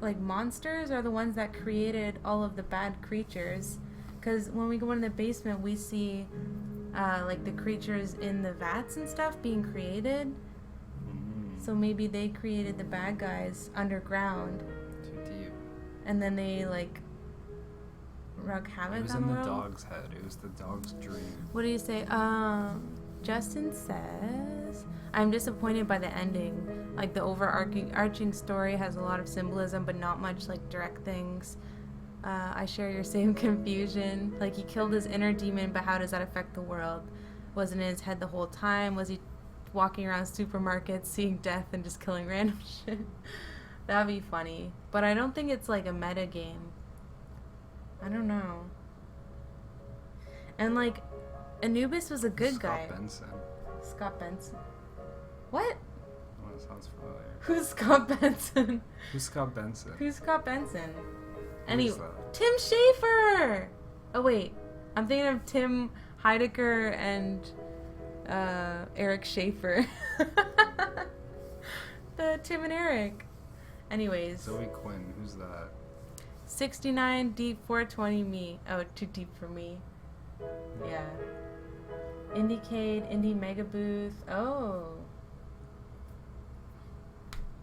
like monsters are the ones that created all of the bad creatures. Because when we go in the basement, we see like the creatures in the vats and stuff being created. So maybe they created the bad guys underground, Too deep. and then they like wreak It havoc was on in the the world. dog's head. It was the dog's dream. What do you say? Justin says, I'm disappointed by the ending. Like the overarching story has a lot of symbolism, but not much like direct things. I share your same confusion. Like he killed his inner demon, but how does that affect the world? Wasn't in his head the whole time? Was he walking around supermarkets, seeing death and just killing random shit? That'd be funny. But I don't think it's like a meta game. I don't know. And like, Anubis was a good Scott guy. Benson. Scott Benson. What? Oh, that sounds familiar. Who's Scott Benson? Who's Scott Benson? Who's Scott Benson? Who is that? Tim Schafer! Oh wait, I'm thinking of Tim Heidecker and Eric Schaefer. The Tim and Eric. Anyways. Zoe Quinn. Who's that? 69 deep 420 me. Oh, too deep for me. Yeah. Indiecade, Indie Mega Booth. Oh.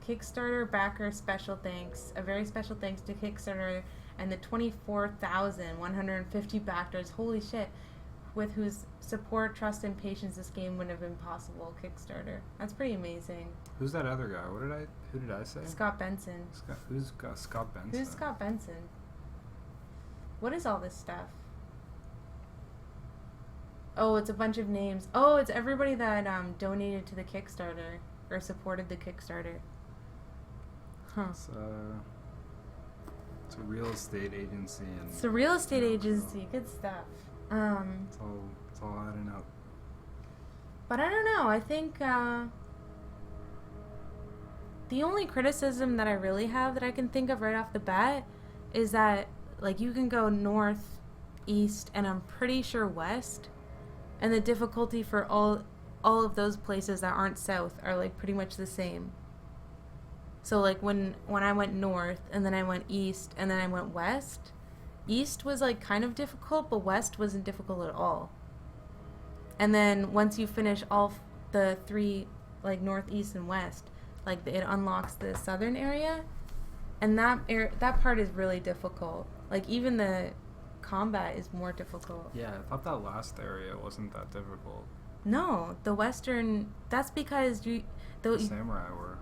Kickstarter backer special thanks. A very special thanks to Kickstarter and the 24,150 backers. Holy shit. With whose support, trust, and patience this game wouldn't have been possible. Kickstarter. That's pretty amazing. Who's that other guy? Who did I say? Scott Benson. Who's Scott Benson? Who's Scott Benson? What is all this stuff? Oh, it's a bunch of names. Oh, it's everybody that donated to the Kickstarter or supported the Kickstarter. Huh. It's a real estate agency and It's a real estate agency. Good stuff. It's all adding up. But I don't know. I think the only criticism that I really have that I can think of right off the bat is that like you can go north, east, and I'm pretty sure west, and the difficulty for all of those places that aren't south are like pretty much the same. So like when I went north and then I went east and then I went west, east was like kind of difficult, but west wasn't difficult at all. And then once you finish all the three, like north, east, and west, like it unlocks the southern area, and that part is really difficult. Like even the combat is more difficult. Yeah, I thought that last area wasn't that difficult. No, the western. That's because The samurai were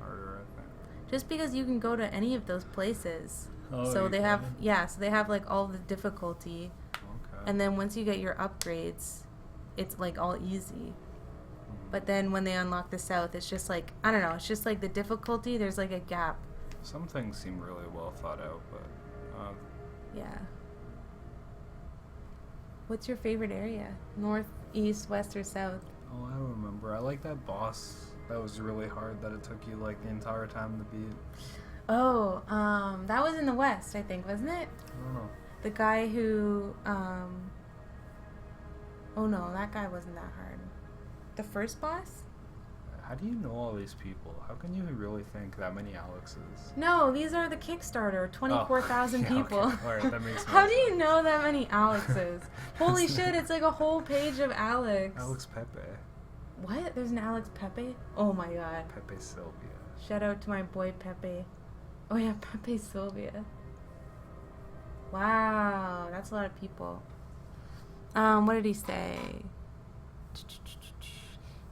harder, I think. just because you can go to any of those places. Oh, So you they have can? so they have like all the difficulty, Okay. and then once you get your upgrades, it's like all easy. But then when they unlock the south, it's just like I don't know. It's just like the difficulty. There's like a gap. Some things seem really well thought out, but Yeah. What's your favorite area? North, east, west, or south? oh, I remember. I like that boss. That was really hard. That it took you like the entire time to beat. Oh, that was in the west, I think, wasn't it? I don't know. The guy who, oh no, that guy wasn't that hard. The first boss? How do you know all these people? How can you really think that many Alexes? No, these are the Kickstarter, 24,000 Oh, yeah, people. okay. All right, that makes How more do you sense. know that many Alexes? Holy shit, it's like a whole page of Alex. Alex Pepe. What? There's an Alex Pepe? Oh my god. Pepe Sylvia. Shout out to my boy Pepe. Oh yeah, Pepe Sylvia. Wow, that's a lot of people. What did he say?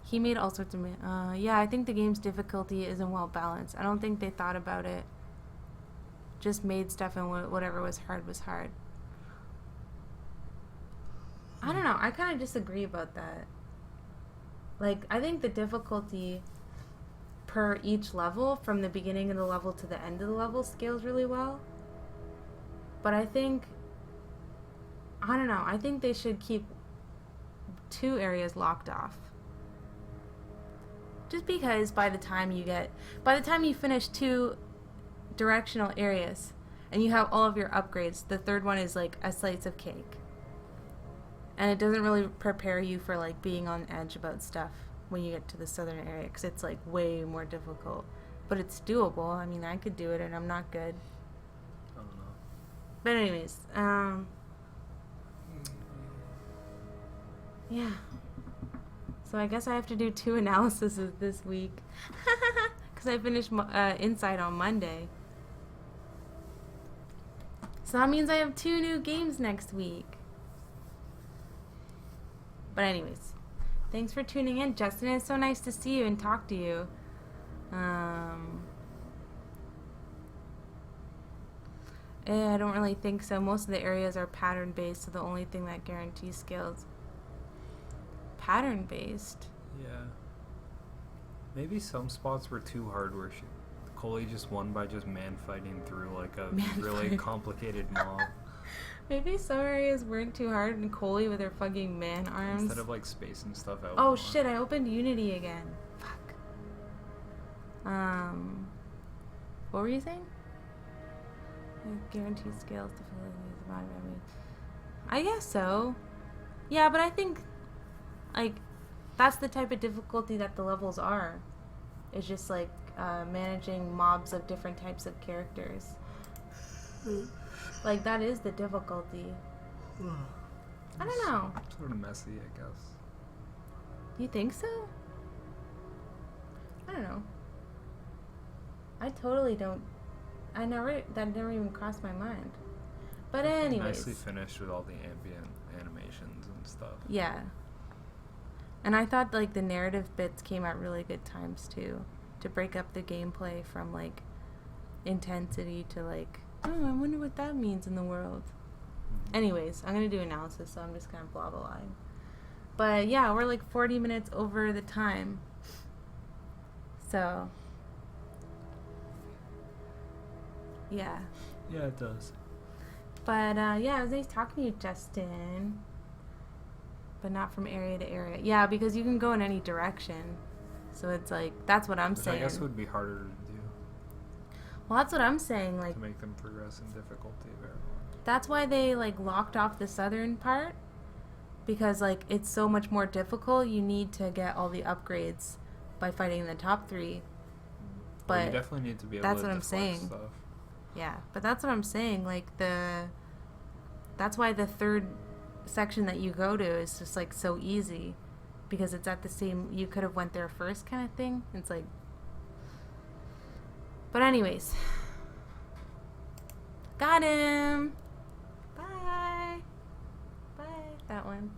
He made all sorts of... yeah, I think the game's difficulty isn't well balanced. I don't think they thought about it. Just made stuff and whatever was hard was hard. I don't know. I kind of disagree about that. Like, I think the difficulty per each level, from the beginning of the level to the end of the level, scales really well. But I think... I don't know. I think they should keep 2 areas locked off. Just because by the time you finish 2 directional areas and you have all of your upgrades, the third one is like a slice of cake. And it doesn't really prepare you for like being on edge about stuff when you get to the southern area, because it's like way more difficult. but it's doable. I mean, I could do it, and I'm not good. I don't know. But anyways, yeah. So I guess I have to do 2 analyses this week. Because I finished Inside on Monday. So that means I have 2 new games next week. But anyways, thanks for tuning in, Justin. It's so nice to see you and talk to you. I don't really think so. Most of the areas are pattern based, so the only thing that guarantees skills. Pattern based. Yeah. Maybe some spots were too hard where Coley just won by just man fighting through like a really complicated mob. Maybe some areas weren't too hard and Coley with her fucking man arms. Instead of like spacing stuff out. Oh more. shit, I opened Unity again. Fuck. What were you saying? Guaranteed skills to fill in. I guess so. Yeah, but I think like that's the type of difficulty that the levels are. It's just like managing mobs of different types of characters. Like that is the difficulty. I don't know. Sort of messy, I guess. You think so? I don't know. I totally don't. That never even crossed my mind. But anyways. Nicely finished with all the ambient animations and stuff. Yeah. And I thought like the narrative bits came at really good times too, to break up the gameplay from like intensity to like, oh, I wonder what that means in the world. Anyways, I'm gonna do analysis, so I'm just kind of blah blah blah. But yeah, we're like 40 minutes over the time. So yeah. Yeah, it does. But yeah, it was nice talking to you, Justin. But not from area to area. Yeah, because you can go in any direction. So it's like, that's what I'm saying. I guess would be harder to do. Well, that's what I'm saying. Like, to make them progress in difficulty very much. That's why they like locked off the southern part. Because like it's so much more difficult. You need to get all the upgrades by fighting the top 3. But well, you definitely need to be able that's to what I'm saying. Stuff. Yeah, but that's what I'm saying. Like that's why the third section that you go to is just like so easy, because it's at the same. You could have went there first, kind of thing. It's like. But anyways, got him. Bye. Bye. That one.